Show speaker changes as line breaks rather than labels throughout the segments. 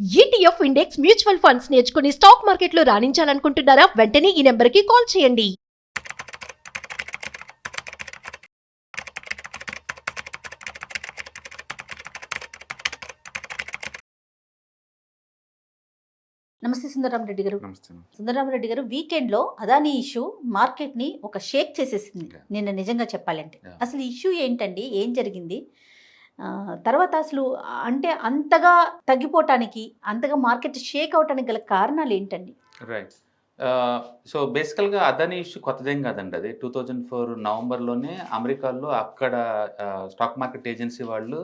ETF index mutual funds నేర్చుకుని stock మార్కెట్లో రాణించాలనుకుంటున్నారా? వెంటనే ఈ నెంబర్కి కాల్ చేయండి.
నమస్తే సుందరరామరెడ్డి గారు.
నమస్తే.
సుందరరామరెడ్డి గారు, వీకెండ్లో అదానీ ఇష్యూ మార్కెట్ని ఒక షేక్ చేసేసింది
Yeah.
నిన్న, నిజంగా చెప్పాలంటే.
Yeah.
అసలు ఇష్యూ ఏంటండి, ఏం జరిగింది? తర్వాత అసలు అంటే అంతగా తగ్గిపోవటానికి, అంతగా మార్కెట్ షేక్ అవటానికి గల కారణాలు ఏంటండి?
రైట్. సో బేసికల్గా అదానీ ఇష్యూ కొత్తదేం కాదండి. అది 2004 నవంబర్లోనే అమెరికాలో అక్కడ స్టాక్ మార్కెట్ ఏజెన్సీ వాళ్ళు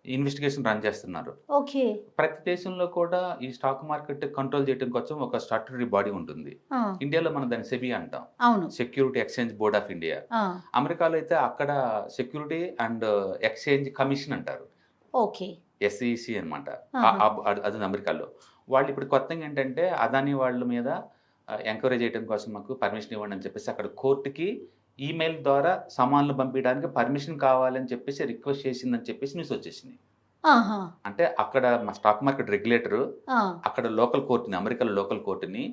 ఇన్వెస్టిగేషన్ రన్ చేస్తున్నారు.
ఓకే.
ప్రతి దేశంలో కూడా ఈ స్టాక్ మార్కెట్ కంట్రోల్ చేయడం కోసం ఒక స్టాట్యుటరీ బాడీ ఉంటుంది.
ఆ,
ఇండియాలో మనం దాన్ని సెబీ అంటాం,
అవును.
Security exchange board of India.
ఆ,
అమెరికాలో అయితే అక్కడ సెక్యూరిటీ అండ్ ఎక్స్చేంజ్ కమిషన్ అంటారు,
ఓకే.
ఎస్ఈసి అనమాట.
ఆహా.
అది అమెరికాలో. వాళ్ళు ఇప్పుడు కొత్తగా ఏంటంటే అదానీ వాళ్ళ మీద ఎంక్వైరీ చేయడం కోసం మాకు పర్మిషన్ ఇవ్వండి అని చెప్పేసి అక్కడ కోర్టుకి ఈమెయిల్ ద్వారా సమాన్లు పంపించడానికి పర్మిషన్ కావాలని చెప్పేసి రిక్వెస్ట్ చేసిందని చెప్పేసి న్యూస్ వచ్చేసింది.
ఆహా.
అంటే అక్కడ మా స్టాక్ మార్కెట్ రెగ్యులేటరు
ఆ,
అక్కడ లోకల్ కోర్టుని, అమెరికాలో లోకల్ కోర్టుని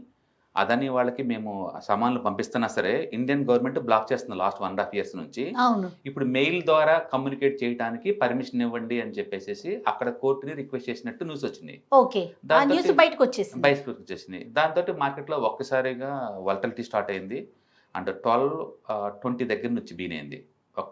అదానీ వాళ్ళకి మేము సమాన్లు పంపిస్తున్నా సరే ఇండియన్ గవర్నమెంట్ బ్లాక్ చేస్తుంది లాస్ట్ 1.5 years నుంచి.
అవును.
ఇప్పుడు మెయిల్ ద్వారా కమ్యూనికేట్ చేయడానికి పర్మిషన్ ఇవ్వండి అని చెప్పేసి అక్కడ కోర్టుని రిక్వెస్ట్ చేసినట్టు న్యూస్ వచ్చింది.
ఓకే. ఆ
దాంతోటి
న్యూస్ బయటకు వచ్చేసింది.
బయటకు వచ్చేసింది. దాంతో మార్కెట్లో ఒక్కసారిగా వాలటిలిటీ స్టార్ట్ అయింది. అంటే 12-20 దగ్గర నుంచి బీనైంది.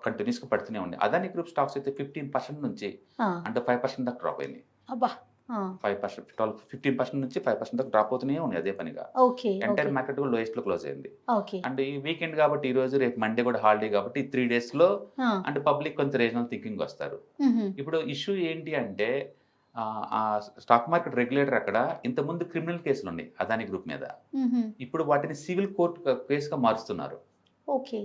కంటిన్యూస్గా పడుతూనే ఉంది. అదానీ గ్రూప్ స్టాక్స్ అయితే 15% నుంచి
ఆ,
అంటే 5% దాకా డ్రాప్ అయింది.
అబ్బా. ఆ,
5%, 15% నుంచి 5% దాకా డ్రాప్ అవుతూనే ఉంది అదే పనిగా.
ఓకే.
Entire
okay.
మార్కెట్ కూడా లోయెస్ట్లో క్లోజ్ అయింది.
ఓకే.
అండ్ ఈ వీకెండ్ కాబట్టి ఈ రోజు రేపు మండే కూడా హాలిడే కాబట్టి 3 డేస్లో
ఆ,
అంటే పబ్లిక్ కొంత రీజనల్ థింకింగ్ వస్తారు.
మ్హూ.
ఇప్పుడు ఇష్యూ ఏంటి అంటే ఆ స్టాక్ మార్కెట్ రెగ్యులేటర్ అక్కడ ఇంతకుముందు క్రిమినల్ కేసులు ఉన్నాయి అదానీ గ్రూప్ మీద.
మ్హూ.
ఇప్పుడు వాటిని సివిల్ కోర్ట్ కేసుగా మారుస్తున్నారు.
ఓకే.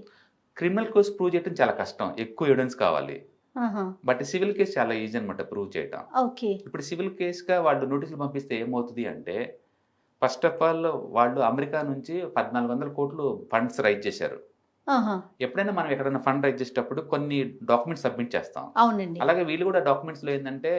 క్రిమినల్ కేసు ప్రూవ్ చేయడం చాలా కష్టం, ఎక్కువ ఎవిడెన్స్ కావాలి.
ఆహా.
బట్ సివిల్ కేసు చాలా ఈజీ అనమాట ప్రూవ్ చేయటం.
ఓకే.
ఇప్పుడు సివిల్ కేసుగా వాళ్ళు నోటీసులు పంపిస్తే ఏమవుతుంది అంటే ఫస్ట్ ఆఫ్ ఆల్ వాళ్ళు అమెరికా నుంచి 1400 కోట్లు ఫండ్స్ రైజ్ చేశారు.
ఆహా.
ఎప్పుడైనా మనం ఎక్కడైనా ఫండ్ రైజ్ చేసేటప్పుడు కొన్ని డాక్యుమెంట్స్ సబ్మిట్ చేస్తాం.
అవునండి.
అలాగే వీళ్ళు కూడా డాక్యుమెంట్స్లో ఏంటంటే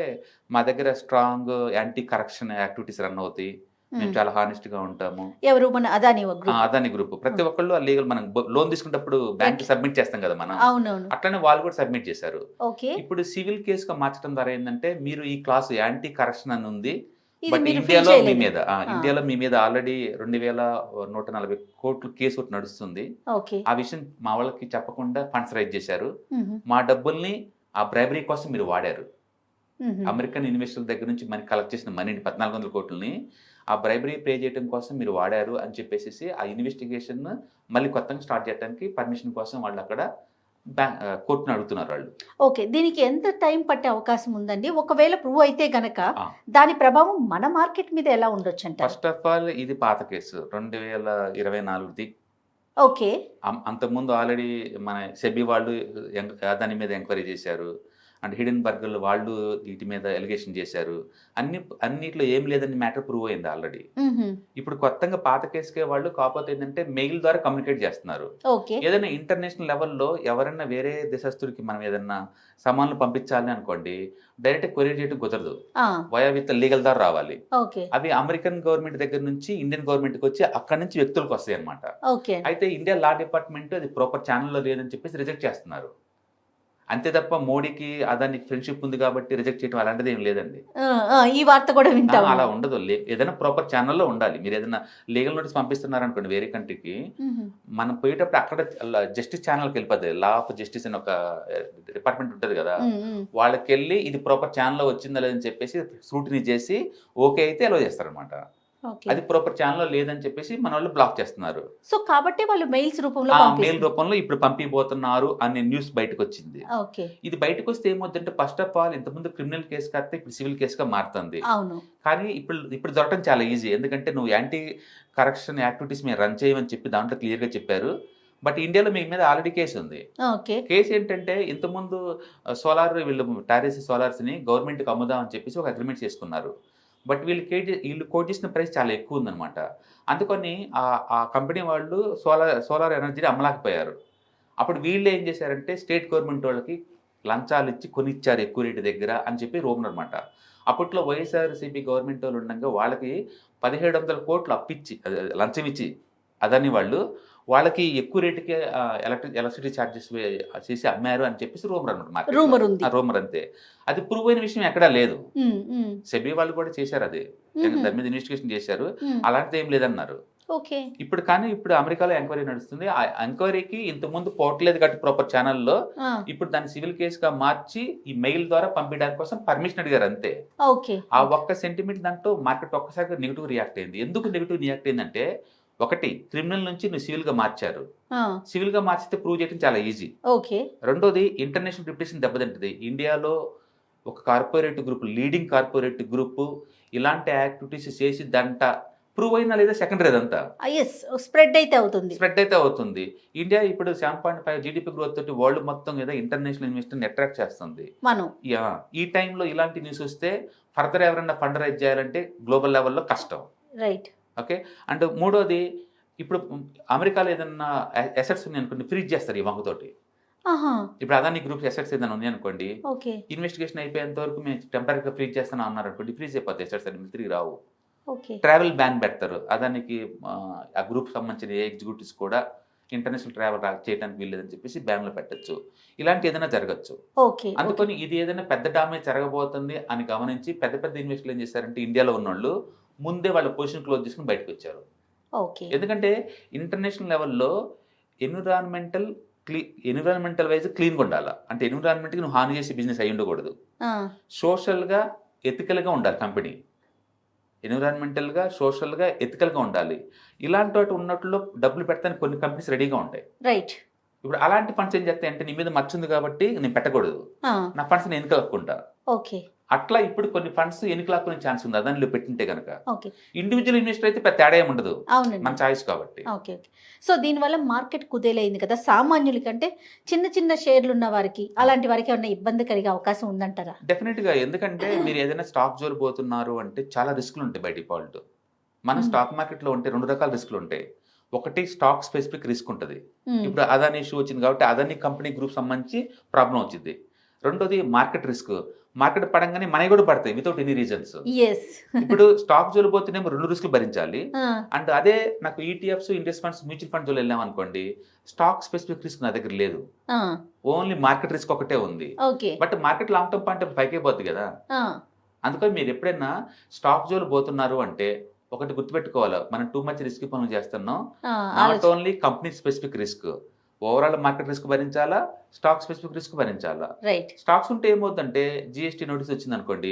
మా దగ్గర strong anti corruption activities run అవుతాయి, మేము చాలా హానెస్ట్గా ఉంటాము.
ఎవరు? మన అదానీ గ్రూప్.
అదాని గ్రూప్ ప్రతి ఒక్కళ్ళు లీగల్ మనం లోన్ తీసుకున్నప్పుడు బ్యాంక్ సబ్మిట్ చేస్తాం కదా మనం,
అవునవును.
అట్లనే వాళ్ళు కూడా సబ్మిట్ చేశారు.
ఓకే.
ఇప్పుడు సివిల్ కేసుగా మార్చడం ద్వారా ఏంటంటే మీరు ఈ క్లాస్ యాంటీ కరప్షన్ అని ఉంది,
ఇది
బట్
మీరు
ఇండియాలో
feel
మీ
చేయలేదు.
మీద ఇండియాలో మీ మీద ఆల్రెడీ 2140 కోట్లు కేసు ఒకటి నడుస్తుంది.
ఓకే.
ఆ విషయం మా వాళ్ళకి చెప్పకుండా ఫండ్స్ రైజ్ చేశారు.
మ్హూ.
మా డబ్బుల్ని ఆ బ్రైబరీ కోసం మీరు వాడారు.
మ్హూ.
అమెరికన్ ఇన్వెస్టర్ల దగ్గర నుంచి మనీ కలెక్ట్ చేసిన మనీని 1400 కోట్లని ఆ బ్రైబరీ పే చేయడం కోసం మీరు వాడారు అని చెప్పేసి ఆ ఇన్వెస్టిగేషన్ మళ్ళీ కొత్తగా స్టార్ట్ చేయడానికి పర్మిషన్ కోసం వాళ్ళు అక్కడ కోర్టును అడుగుతున్నారు వాళ్ళు.
ఓకే. దీనికి ఎంత టైం పట్టే అవకాశం ఉందండి? ఒకవేళ ప్రూవ్ అయితే గనక
ఆ.
దాని ప్రభావం మన మార్కెట్ మీద ఎలా ఉండొచ్చు అంటారు?
ఫస్ట్ ఆఫ్ ఆల్ ఇది పాత కేసు 2024ది.
ఓకే.
అంతకుముందు ఆల్రెడీ మన సెబీ వాళ్ళు దాని మీద ఎంక్వైరీ చేశారు. అండ్ హిడెన్ బర్గర్లు వాళ్ళు వీటి మీద ఎలిగేషన్ చేశారు. అన్నిట్లో ఏం లేదని మ్యాటర్ ప్రూవ్ అయింది ఆల్రెడీ.
మ్హూ.
ఇప్పుడు కొత్తగా పాత కేసుకే వాళ్ళు కాకపోతే ఏంటంటే మెయిల్ ద్వారా కమ్యూనికేట్ చేస్తున్నారు.
ఓకే.
ఏదైనా ఇంటర్నేషనల్ లెవెల్లో ఎవరైనా వేరే దేశస్తుడికి మనం ఏదైనా సామాన్లు పంపించాలి అనుకోండి, డైరెక్ట్ కొరియర్ చేయడం కుదరదు,
ఆ,
వయా విత్ లీగల్ ద్వారా రావాలి.
ఓకే.
అవి అమెరికన్ గవర్నమెంట్ దగ్గర నుంచి ఇండియన్ గవర్నమెంట్కి వచ్చి అక్కడి నుంచి వ్యక్తులకు వస్తాయి అనమాట.
ఓకే.
అయితే ఇండియా లా డిపార్ట్మెంట్ అది ప్రాపర్ ఛానల్లో లేదని చెప్పేసి రిజెక్ట్ చేస్తున్నారు. అంతే తప్ప మోడీకి అదానికి ఫ్రెండ్షిప్ ఉంది కాబట్టి రిజెక్ట్ చేయడం అలాంటిది ఏం లేదండి.
ఈ వార్త కూడా వింటాం.
అలా ఉండదు. ఏదైనా ప్రాపర్ ఛానల్లో ఉండాలి. మీరు ఏదైనా లీగల్ నోటీస్ పంపిస్తున్నారు అనుకోండి వేరే కంట్రీకి, మనం పోయేటప్పుడు అక్కడ జస్టిస్ ఛానల్కి వెళ్ళిపోద్ది. లా ఆఫ్ జస్టిస్ అని ఒక డిపార్ట్మెంట్ ఉంటుంది కదా, వాళ్ళకి వెళ్ళి ఇది ప్రాపర్ ఛానల్లో వచ్చిందా లేదని చెప్పేసి స్క్రూటినీ చేసి ఓకే అయితే అలో చేస్తారనమాట. అది ప్రాపర్ ఛానల్లో లేదని చెప్పేసి మన వాళ్ళు బ్లాక్ చేస్తున్నారు.
సో కాబట్టి వాళ్ళు మెయిల్స్ రూపంలో
మెయిల్ రూపంలో ఇప్పుడు పంపిపోతున్నారు అనే న్యూస్ బయటకు వచ్చింది.
ఓకే.
ఇది బయటకు వస్తే ఏమవుతుందంటే ఫస్ట్ ఆఫ్ ఆల్ ఇంతకుముందు క్రిమినల్ కేసు కాస్తే ఇప్పుడు సివిల్ కేసుగా మారుతుంది.
అవును.
కానీ ఇప్పుడు దొరకడం చాలా ఈజీ, ఎందుకంటే నువ్వు యాంటీ కరప్షన్ యాక్టివిటీస్ మీరు రన్ చేయమని చెప్పి దాంట్లో క్లియర్గా చెప్పారు. బట్ ఇండియాలో మీ మీద ఆల్రెడీ కేసు ఉంది.
ఓకే.
కేసు ఏంటంటే ఇంతకుముందు వీళ్ళు టారెస్ సోలార్స్ని గవర్నమెంట్కి అమ్ముదామని చెప్పేసి ఒక అగ్రిమెంట్ చేసుకున్నారు. బట్ వీళ్ళు కోట్ చేసిన ప్రైస్ చాలా ఎక్కువ ఉందన్నమాట. అందుకని ఆ కంపెనీ వాళ్ళు సోలార్ ఎనర్జీని అమ్మలేకపోయారు. అప్పుడు వీళ్ళు ఏం చేశారంటే స్టేట్ గవర్నమెంట్ వాళ్ళకి లంచాలు ఇచ్చి కొనిచ్చారు ఎక్కువ రేటు దగ్గర అని చెప్పి రూమర్ అనమాట. అప్పట్లో వైఎస్ఆర్సీపీ గవర్నమెంట్ వాళ్ళు ఉండగా వాళ్ళకి 1700 కోట్లు అప్పిచ్చి లంచం ఇచ్చి అదని వాళ్ళకి ఎక్కువ రేటుకే ఎలక్ట్రిసిటీ ఛార్జెస్ చేసి అమ్మారు అని చెప్పేసి రూమర్ అనమాట.
రూమర్ ఉంది.
రూమర్ అంతే. అది ప్రూవ్ అయిన విషయం ఎక్కడా లేదు. సెబీ వాళ్ళు కూడా చేశారు, అది దాని మీద ఇన్వెస్టిగేషన్ చేశారు, అలాంటిది ఏం లేదన్నారు.
ఓకే.
ఇప్పుడు అమెరికాలో ఎంక్వైరీ నడుస్తుంది. ఆ ఎంక్వైరీకి ఇంతకుముందు పోర్టలేదు కాబట్టి ప్రాపర్ ఛానల్లో ఇప్పుడు దాన్ని సివిల్ కేసుగా మార్చి ఈ మెయిల్ ద్వారా పంపించడానికి కోసం పర్మిషన్ అడిగారు అంతే.
ఓకే.
ఆ ఒక్క సెంటిమెంట్ దాంట్లో మార్కెట్ ఒక్కసారిగా నెగిటివ్ రియాక్ట్ అయింది. ఎందుకు నెగిటివ్ రియాక్ట్ అయిందంటే, ఒకటి, క్రిమినల్ నుంచి నువ్వు సివిల్ గా మార్చారు. సివిల్ గా మార్చితే ప్రూవ్ చేయడం చాలా ఈజీ.
ఓకే.
రెండోది, ఇంటర్నేషనల్ రిప్యుటేషన్ దెబ్బతింటది. ఇండియాలో ఒక corporate group, leading corporate group ఇలాంటి యాక్టివిటీస్ చేసిద్దంట ప్రూవ్ అయినా లేదా సెకండరీ అదంతా
స్ప్రెడ్ అయితే అవుతుంది.
ఇండియా ఇప్పుడు 7.5 జీడిపి గ్రోత్ తోటి వరల్డ్ మొత్తం మీద ఇంటర్నేషనల్ ఇన్వెస్టర్ అట్రాక్ట్ చేస్తుంది. ఈ టైంలో ఇలాంటి న్యూస్ వస్తే ఫర్దర్ ఎవరైనా ఫండ్ రైజ్ చేయాలంటే గ్లోబల్ లెవెల్లో కష్టం.
రైట్.
ఓకే. అండ్ మూడోది, ఇప్పుడు అమెరికాలో ఏదన్నా అసెట్స్ ఉన్నాయి అనుకోండి, ఫ్రీజ్ చేస్తారు ఈ వంకతోటి. ఇప్పుడు అదాని గ్రూప్స్ అసెట్స్ ఏదైనా ఉన్నాయి అనుకోండి, ఇన్వెస్టిగేషన్ అయిపోయేంత వరకు మేము టెంపరీగా ఫ్రీజ్ చేస్తాను అన్నారు అనుకోండి, ఫ్రీజ్ అయిపోతాయి అసెట్స్ అని తిరిగి రావు. ట్రావెల్ బ్యాన్ పెడతారు. అదానికి ఆ గ్రూప్ సంబంధించిన ఏ ఎగ్జిక్యూటివ్స్ కూడా ఇంటర్నేషనల్ ట్రావెల్ చేయడానికి వీల్లేదని చెప్పేసి బ్యాన్ లో పెట్టచ్చు. ఇలాంటి ఏదైనా జరగచ్చు. అందుకని ఇది ఏదైనా పెద్ద డామేజ్ జరగబోతుంది అని గమనించి పెద్ద పెద్ద ఇన్వెస్టర్లు ఏం చేశారంటే, ఇండియాలో ఉన్నోళ్ళు ముందే వాళ్ళ పొజిషన్ క్లోజ్ చేసుకుని బయటకు వచ్చారు. ఎందుకంటే ఇంటర్నేషనల్ లెవెల్లో ఎన్విరాన్మెంటల్ వైజ్ క్లీన్గా ఉండాలి. అంటే ఎన్విరాన్మెంట్కి నువ్వు హాని చేసే బిజినెస్ అయి ఉండకూడదు. సోషల్గా ఎథికల్గా ఉండాలి కంపెనీ. ఎన్విరాన్మెంటల్గా, సోషల్గా, ఎథికల్గా ఉండాలి. ఇలాంటి వాటి ఉన్నట్లో డబ్బులు పెడతానికి కొన్ని కంపెనీస్ రెడీగా ఉంటాయి.
రైట్.
ఇప్పుడు అలాంటి ఫండ్స్ ఏం చేస్తాయి అంటే, నీ మీద మచ్చుంది కాబట్టి నేను పెట్టకూడదు, నా ఫండ్స్ నేను ఎన్నికలుక్కుంటా.
ఓకే.
అట్లా ఇప్పుడు కొన్ని ఫండ్స్ ఎన్నికలాక్కునే ఛాన్స్ ఉంది దానిలో పెట్టింటే కనుక. ఇండివిజువల్ ఇన్వెస్టర్ అయితే పెద్ద తేడా ఏమి ఉండదు, మన చాయిస్ కాబట్టి.
ఓకే. సో దీనివల్ల మార్కెట్ కుదేలైంది కదా సామాన్యుల కంటే, చిన్న చిన్న షేర్లు ఉన్న వారికి, అలాంటి వారికి ఏమైనా ఇబ్బంది కలిగే అవకాశం ఉందంటారా?
డెఫినెట్ గా. ఎందుకంటే మీరు ఏదైనా స్టాక్ జోలు పోతున్నారు అంటే చాలా రిస్క్లు ఉంటాయి బై డిఫాల్ట్. మన స్టాక్ మార్కెట్ లో ఉంటే 2 రకాల రిస్క్లు ఉంటాయి. ఒకటి, స్టాక్ స్పెసిఫిక్ రిస్క్ ఉంటుంది. ఇప్పుడు అదాని ఇష్యూ వచ్చింది కాబట్టి అదాని కంపెనీ గ్రూప్ సంబంధించి ప్రాబ్లం వచ్చింది. రెండోది మార్కెట్ రిస్క్. మార్కెట్ పడంగానే మనకి కూడా పడతాయి వితౌట్ ఎనీ రీజన్స్. ఇప్పుడు స్టాక్ జోలు పోతేనేమో 2 రిస్క్లు భరించాలి. అండ్ అదే నాకు ETFs, index funds, mutual fund జోలు వెళ్ళాం అనుకోండి, స్టాక్ స్పెసిఫిక్ రిస్క్ నా దగ్గర లేదు, ఓన్లీ మార్కెట్ రిస్క్ ఒకటే ఉంది. But market long term point పైకే పోద్ది కదా. అందుకని మీరు ఎప్పుడైనా స్టాక్ జోలు పోతున్నారు అంటే ఒకటి గుర్తుపెట్టుకోవాలి, మనం టూ మచ్ రిస్క్ పనులు చేస్తున్నాం. Not only company specific risk, overall market risk భరించాలా, స్టాక్ స్పెసిఫిక్ రిస్క్ భరించాలా. స్టాక్స్ ఉంటే ఏమవుతుందంటే, జిఎస్టీ నోటీస్ వచ్చింది అనుకోండి,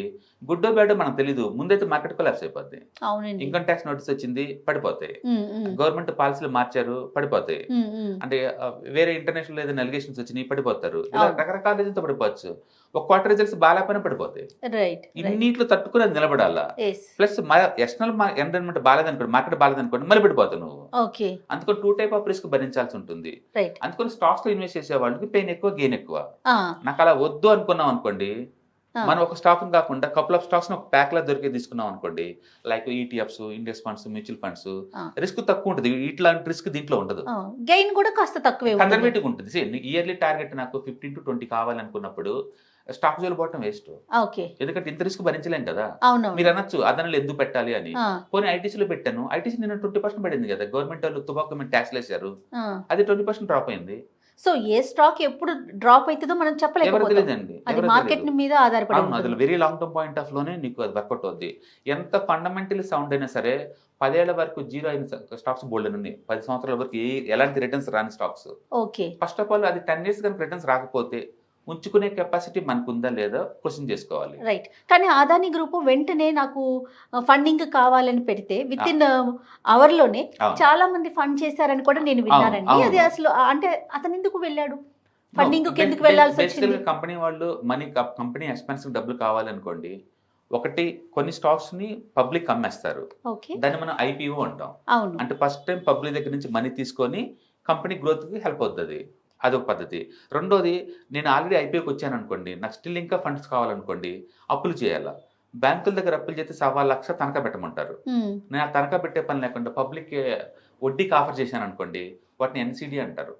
గుడ్డో బ్యాడో మనకు తెలీదు, ముందైతే మార్కెట్ కొలాప్స్ అయిపోద్ది. ఇన్కమ్ ట్యాక్స్ నోటీస్ వచ్చింది, పడిపోతాయి. గవర్నమెంట్ పాలసీలు మార్చారు, పడిపోతాయి. అంటే వేరే ఇంటర్నేషనల్ ఏదైనా అలిగేషన్స్ వచ్చినాయి, పడిపోతారు. ఇలా రకరకాల రీజన్తో పడిపోవచ్చు. ఒక క్వార్టర్ రిజల్ట్స్ బాగాలేకపోయినా పడిపోతాయి. ఇన్నిట్లో తట్టుకుని అది నిలబడాలా. ప్లస్ ఎక్స్టర్నల్ ఎన్విరాన్మెంట్ బాగాలేదనుకోండి, మార్కెట్ బాగాలేదనుకోండి, మళ్ళీ పడిపోతావు నువ్వు. అందుకని 2 టైప్ ఆఫ్ రిస్క్ భరించాల్సి ఉంటుంది. అందుకని స్టాక్స్ లో ఇన్వెస్ట్ చేసే వాళ్ళకి పెయిన్ ఎక్కువ, గెయిన్ ఎక్కువ. నాకు అలా వద్దు అనుకున్నాం అనుకోండి, మనం ఒక స్టాక్ కాకుండా కపుల్ ఆఫ్ స్టాక్స్ ఒక ప్యాక్ లా దొరికే తీసుకున్నాం అనుకోండి, like ETFs, index funds, mutual funds, risk తక్కువ ఉంటుంది. ఇట్లాంటి రిస్క్ దీంట్లో ఉండదు,
గెయిన్ కూడా కాస్త తక్కువే,
కన్జర్వేటివ్ ఉంటుంది. ఇయర్లీ టార్గెట్ నాకు 15 to 20 కావాలనుకున్నప్పుడు స్టాక్ జోలు పోవటం వేస్ట్. ఎందుకంటే ఇంత రిస్క్ భరించలేం కదా. మీరు అనొచ్చు అదనలు ఎందుకు పెట్టాలి అని. పోనీ ఐటీసీలో పెట్టాను, ఐటీసీ నేను 20% పడింది కదా, గవర్నమెంట్ వాళ్ళు తుబాకు ట్యాక్స్ వేశారు, అది 20% డ్రాప్ అయింది.
సో ఏ స్టాక్ ఎప్పుడు డ్రాప్ అవుతుందో మనం చెప్పలేదండి, అది మార్కెట్ మీద ఆధారపడి.
అది very long term point of లోనే నీకు అది వర్కౌట్ అవుద్ది. ఎంత ఫండమెంటల్ సౌండ్ అయినా సరే, 10 ఏళ్ల వరకు జీరో అయిన స్టాక్స్ బోల్డ్ ఉన్నాయి, 10 సంవత్సరాల వరకు ఎలాంటి రిటర్న్స్ రాని స్టాక్స్. ఫస్ట్ ఆఫ్ ఆల్ అది 10 years కనుక రిటర్న్స్ రాకపోతే ఉంచుకునే కెపాసిటీ మనకు ఉందా లేదా క్వశ్చన్ చేసుకోవాలి.
రైట్. కానీ అదాని గ్రూప్ వెంటనే నాకు ఫండింగ్ కావాలని పెడితే విత్ ఇన్ అవర్ లోనే చాలా మంది ఫండ్ చేశారని కూడా నేను విన్నానండి. అది అసలు అంటే అతను ఎందుకు వెళ్ళాడు, ఫండింగ్ ఎందుకు వెళ్ళాల్సి వచ్చింది?
కంపెనీ వాళ్ళు కంపెనీ ఎక్స్పెన్స్ డబ్బులు కావాలనుకోండి, ఒకటి కొన్ని స్టాక్స్ ని పబ్లిక్ అమ్మేస్తారు, దాన్ని మనం ఐపీఓ అంటాం. అంటే ఫస్ట్ టైం పబ్లిక్ దగ్గర నుంచి మనీ తీసుకొని కంపెనీ గ్రోత్ కి హెల్ప్ అవుతుంది, అదొక పద్ధతి. రెండోది, నేను ఆల్రెడీ ఐపీఓకి వచ్చాను అనుకోండి, నాకు స్టిల్ ఇంకా ఫండ్స్ కావాలనుకోండి, అప్పులు చేయాలా. బ్యాంకుల దగ్గర అప్పులు చేస్తే 1,00,000 తనఖా పెట్టమంటారు. నేను ఆ తనఖా పెట్టే పని లేకుండా పబ్లిక్ వడ్డీకి ఆఫర్ చేశాను అనుకోండి, వాటిని ఎన్సిడి అంటారు,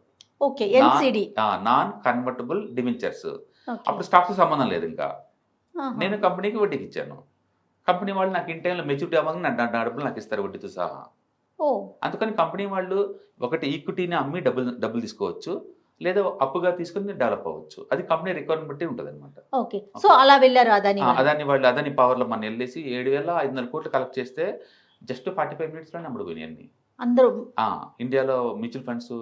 నాన్ కన్వర్టబుల్ డిబెంచర్స్. అప్పుడు స్టాక్స్ సంబంధం లేదు ఇంకా. నేను కంపెనీకి వడ్డీకి ఇచ్చాను. కంపెనీ వాళ్ళు నాకు ఇన్ టైంలో మెచ్యూరిటీ అవ్వగానే నా డబ్బులు నాకు ఇస్తారు వడ్డీతో సహా. అందుకని కంపెనీ వాళ్ళు ఒకటి ఈక్విటీని అమ్మి డబ్బులు తీసుకోవచ్చు, లేదా అప్పుగా తీసుకుని డెవలప్ అవ్వచ్చు. అది కంపెనీ రిక్వైర్మెంట్ బట్టి ఉంటుంది అనమాట.
ఓకే, సో అలా వెళ్ళారు
అదాని పవర్లో మనం వెళ్ళేసి 7,500 కోట్లు కలెక్ట్ చేస్తే జస్ట్ 45 మినిట్స్లోనే అమ్ముడుపోయినాయి అన్ని.
అందరూ
ఇండియాలో మ్యూచువల్ ఫండ్స్,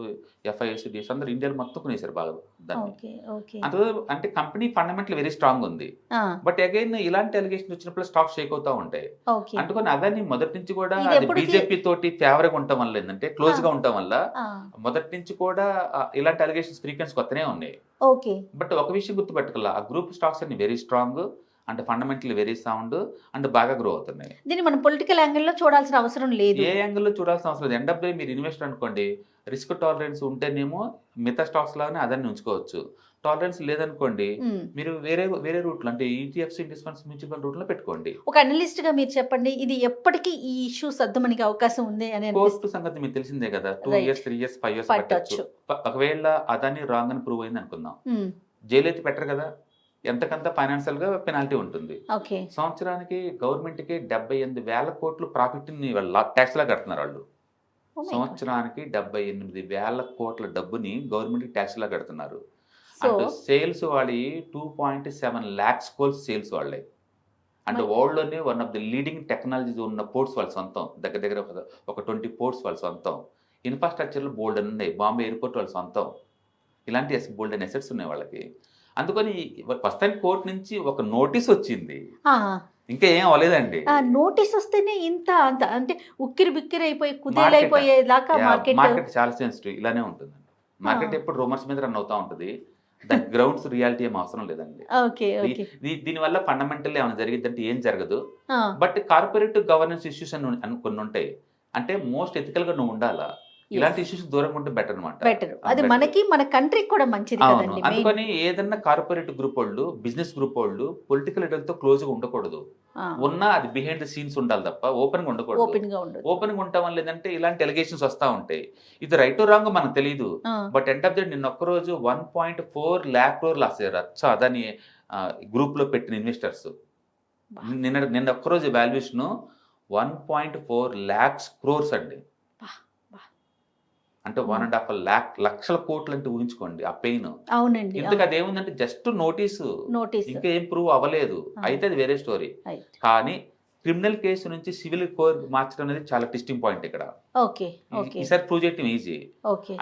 ఎఫ్ఐఎస్, డిఎస్ అందరూ ఇండియాలో మొత్తం కొనేసారు బాగా దాన్ని. అంటే కంపెనీ ఫండమెంటల్ వెరీ స్ట్రాంగ్ ఉంది. బట్ అగైన్ ఇలాంటి ఎలిగేషన్ వచ్చినప్పుడు స్టాక్ షేక్ అవుతా ఉంటాయి. అందుకని అదాన్ని మొదటి నుంచి కూడా బీజేపీ తోటి ఫేవర్ గా ఉండటం వల్ల ఏంటంటే క్లోజ్ గా ఉండటం వల్ల మొదటి నుంచి కూడా ఇలాంటి ఎలిగేషన్స్ ఫ్రీక్వెన్సీ కొత్తనే ఉన్నాయి. బట్ ఒక విషయం గుర్తుపెట్టుకోవాలి, ఆ గ్రూప్ స్టాక్స్ అన్ని వెరీ స్ట్రాంగ్ అంటే ఫండమెంటల్ వెరీ సౌండ్ అండ్ బాగా గ్రో అవుతున్నాయి.
దీన్ని మనం పొలిటికల్ యాంగిల్లో చూడాల్సిన అవసరం లేదు.
ఏ యాంగిల్లో చూడాల్సిన అవసరం లేదు. ఎండ్ ఆఫ్ డే మీరు ఇన్వెస్టర్ అనుకోండి, రిస్క్ టాలరెన్స్ ఉంటేనేమో మిగతా స్టాక్స్ లాగానే అదాన్ని ఉంచుకోవచ్చు. టాలరెన్స్ లేదనుకోండి మీరు వేరే రూట్లో అంటే ETFs, index funds, mutual fund రూట్లో పెట్టుకోండి.
ఒక అనలిస్ట్ గా మీరు చెప్పండి, ఇది ఎప్పటికీ ఈ ఇష్యూ సర్దుమనికి అవకాశం ఉంది అని
కోర్టు సంగతి మీకు తెలిసిందే కదా, 2 years 3 years 5 years పట్టొచ్చు. ఒకవేళ అదాన్ని రాంగ్ అని ప్రూవ్ అయింది అనుకుందాం, జైలు అయితే పెట్టరు కదా, ఎంతకంత ఫైనాన్షియల్ గా పెనాల్టీ ఉంటుంది. సంవత్సరానికి గవర్నమెంట్ కి 78,000 కోట్లు ప్రాఫిట్ ని ట్యాక్స్ లా కడుతున్నారు వాళ్ళు. సంవత్సరానికి 78,000 కోట్ల డబ్బుని గవర్నమెంట్ కి ట్యాక్స్ లా కడుతున్నారు. అంటే సేల్స్ వాళ్ళి 2.7 lakhs కోల్స్ సేల్స్ వాళ్ళే. అంటే వరల్డ్ లోనే one of the leading technologies ఉన్న పోర్ట్స్ వాళ్ళ సొంతం, దగ్గర ఒక 20 పోర్ట్స్ వాళ్ళ సొంతం. ఇన్ఫ్రాస్ట్రక్చర్లు బోల్డ్ అని ఉన్నాయి, బాంబే ఎయిర్పోర్ట్ వాళ్ళ సొంతం. ఇలాంటి బోల్డ్ అని అసెట్స్ ఉన్నాయి వాళ్ళకి. అందుకని ఫస్ట్ కోర్టు నుంచి ఒక నోటీస్ వచ్చింది, ఇంకా ఏం అవ్వలేదండి.
నోటీస్ వస్తేనే ఇంత అంత అంటే ఉక్కిరి బిక్కిరి అయిపోయి కుదేలైపోయేలాగా
మార్కెట్ చాలా సెన్సిటివ్ ఇలానే ఉంటుందండి. మార్కెట్ ఎప్పుడు రూమర్స్ మీద రన్ అవుతా ఉంటుంది, దాని గ్రౌండ్స్ రియాలిటీ ఏం అవసరం లేదండి. దీనివల్ల ఫండమెంటల్ ఏమైనా జరిగిద్దంటే ఏం జరగదు. బట్ కార్పొరేట్ గవర్నెన్స్ ఇష్యూస్ అని కొన్ని ఉంటాయి, అంటే మోస్ట్ ఎథికల్ గా నువ్వు ఉండాలా. ఇలాంటి ఇష్యూస్ దూరంగా ఉంటే బెటర్ అనమాట.
అది మనకి మన కంట్రీకి కూడా మంచిది కదండి.
అందుకని ఏదన్నా కార్పొరేట్ గ్రూప్ వాళ్ళు, బిజినెస్ గ్రూప్ వాళ్ళు పొలిటికల్ లీడర్తో క్లోజ్ గా ఉండకూడదు. ఉన్నా అది బిహైండ్ ద సీన్స్ ఉండాలి తప్ప ఓపెన్ గా ఉండకూడదు. ఓపెన్ గా ఉండటం వల్ల ఏంటంటే ఇలాంటి ఎలిగేషన్స్ వస్తా ఉంటాయి. ఇది రైట్ రాంగ్ మనకు తెలియదు. బట్ ఎండ్ ఆఫ్ ద నిన్న ఒక్కరోజు 1.4 lakh crore లాస్ అయ్యారు అదాని గ్రూప్ లో పెట్టిన ఇన్వెస్టర్స్. నిన్న ఒక్కరోజు వాల్యుయేషన్ 1.4 lakhs crores అండి. అంటే 1.5 లక్షల కోట్లు అంటే ఊహించుకోండి ఆ పెయిన్.
అవునండి.
ఎందుకు అదేముందంటే జస్ట్ నోటీసు, ఇంకా ఏం ప్రూవ్ అవ్వలేదు. అయితే అది వేరే స్టోరీ. కానీ క్రిమినల్ కేసు నుంచి సివిల్ కోర్ మార్చడం అనేది చాలా ట్విస్టింగ్ పాయింట్ ఇక్కడ. ఈసారి ప్రూవ్ చేయడం ఈజీ.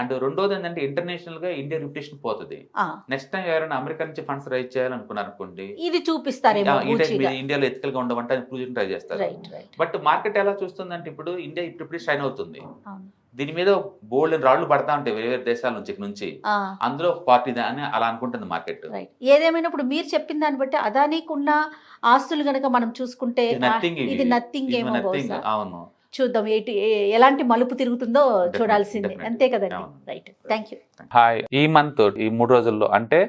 అండ్ రెండోది ఏంటంటే ఇంటర్నేషనల్ గా ఇండియా రిప్యుటేషన్ పోతుంది. నెక్స్ట్ టైం ఎవరైనా అమెరికా నుంచి ఫండ్స్ రైజ్ చేయాలనుకున్నారు అనుకోండి,
ఇది చూపిస్తారు
ఇండియాలో ఎథికల్ గా ఉండమంటే ప్రూవ్ చేయడం ట్రై చేస్తారు. బట్ మార్కెట్ ఎలా చూస్తుందంటే ఇప్పుడు ఇండియా ఇప్పుడు షైన్ అవుతుంది. దీని మీద బోల్డ్ రాళ్లు పడతా ఉంటాయి వేరే దేశాల నుంచి, అందులో పార్టీ అని అలా అనుకుంటుంది మార్కెట్.
ఏదేమైనా ఇప్పుడు మీరు చెప్పిన దాన్ని బట్టి అదానికి ఉన్న ఆస్తులు గనక మనం చూసుకుంటే ఇది నథింగ్ ఏమో.
అవును,
చూద్దాం ఎలాంటి మలుపు తిరుగుతుందో చూడాల్సిందే, అంతే కదండి. Right, thank you.
హాయ్. ఈ మంత్ ఈ 3 రోజుల్లో అంటే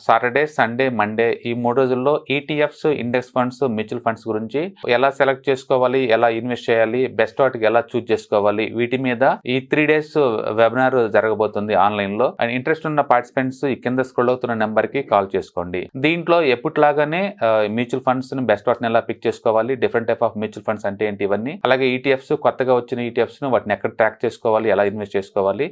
సాటర్డే, సండే, మండే ఈ 3 రోజుల్లో ETFs, index funds, mutual funds గురించి ఎలా సెలెక్ట్ చేసుకోవాలి, ఎలా ఇన్వెస్ట్ చేయాలి, బెస్ట్ వాటికి ఎలా చూస్ చేసుకోవాలి, వీటి మీద ఈ 3 days వెబినార్ జరగబోతుంది ఆన్లైన్ లో. అండ్ ఇంట్రెస్ట్ ఉన్న పార్టిసిపెంట్స్ ఈ కింద స్క్రోల్ అవుతున్న నెంబర్ కి కాల్ చేసుకోండి. దీంట్లో ఎప్పటిలాగానే మ్యూచువల్ ఫండ్స్ ని బెస్ట్ వాటిని ఎలా పిక్ చేసుకోవాలి, different type of mutual funds అంటే ఏంటి, ఇవన్నీ, అలాగే ఈటీఎఫ్స్ కొత్తగా వచ్చిన ఈటీఎఫ్స్ ను వాటిని ఎక్కడ ట్రాక్ చేసుకోవాలి, ఎలా ఇన్వెస్ట్ చేసుకోవాలి,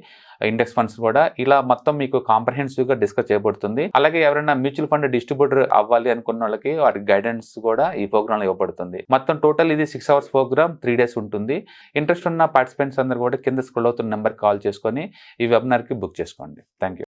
ఇండెక్స్ ఫండ్స్ కూడా ఇలా మొత్తం మీకు కాంప్రహెన్సివ్ గా డిస్కస్ చేయబడుతుంది. అలాగే ఎవరైనా మ్యూచువల్ ఫండ్ డిస్ట్రిబ్యూటర్ అవ్వాలి అనుకున్న వాళ్ళకి వాటి గైడెన్స్ కూడా ఈ ప్రోగ్రామ్ లో ఇవ్వబడుతుంది. మొత్తం టోటల్ ఇది 6 hours ప్రోగ్రామ్, 3 days ఉంటుంది. ఇంట్రెస్ట్ ఉన్న పార్టిసిపెంట్స్ అందరూ కూడా కింద స్క్రోల్ అవుతున్న నెంబర్ కాల్ చేసుకొని ఈ వెబినార్ కి బుక్ చేసుకోండి. Thank you.